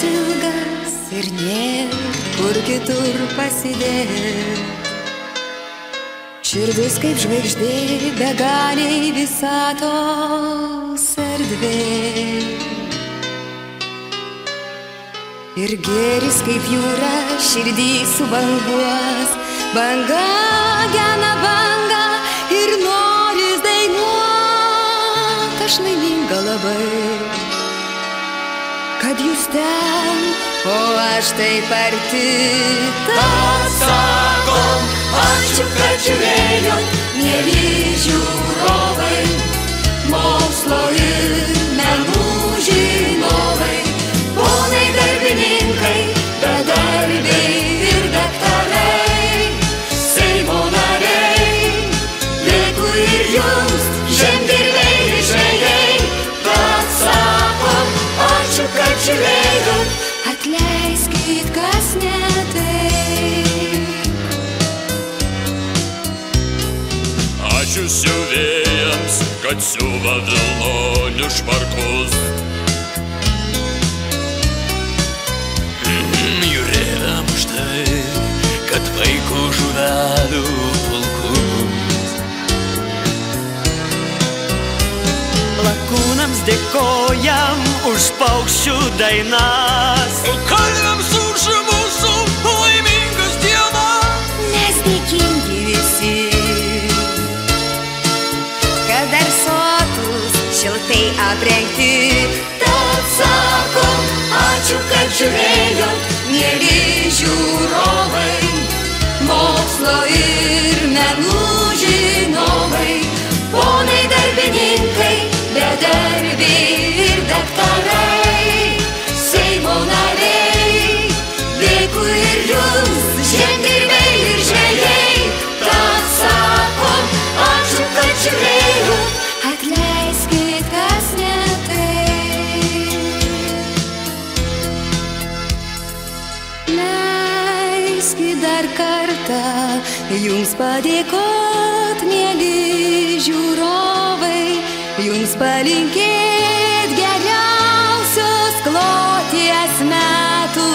ilgas ir nėr kur kitur pasidėt. Širdis kaip žvaigždė begaliai visatos erdvė. Ir gėris kaip jūra širdį subanguos, banga gena banga ir noris dainuot. Aš laiminga labai, kad jūs ten, o aš taip arti. Tad sakom, ačiū, kad žiūrėjot, mieli žiūrovai, mokslo ir menų žinovai, ponai darbininkai, bedarbiai ir daktarai, Seimo nariai, dėkui ir jums, žemdirbiai ir žvejai. Tad sakom, ačiū, kad žiūrėjot, atleiskit, kas ne taip. Ačiū siuvėjams, kad siuva vilnonius švarkus. Jūrėm už tai, kad vaikų žuvelių pulkus. Lakūnams dėkojam už paukščių dainas, O kalviams už mūsų laimingas dienas. Mes dėkingi visi, kad dar sotus šiltai aprengti. tad sakom, ačiū, kad žiūrėjot, mieli žiūrovai, Mokslo ir menų žinovai, ponai darbininkai, bedarbiai ir daktarai, Seimo nariai, dėkui ir jums, žemdirbiai ir žvejai. Tad sakom, ačiū, kad žiūrėjot, atleiskit, kas ne taip. Leiskit dar kartą jums padėkot, mieli žiūrovai, jums palinkėt geriausios kloties metų,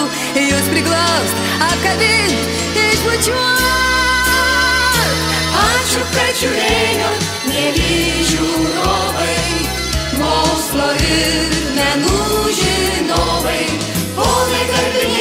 jūs priglaust, apkabint, išbučiuot. ačiū, kad žiūrėjot, mieli žiūrovai, mokslo ir menų žinovai, ponai darbininkai.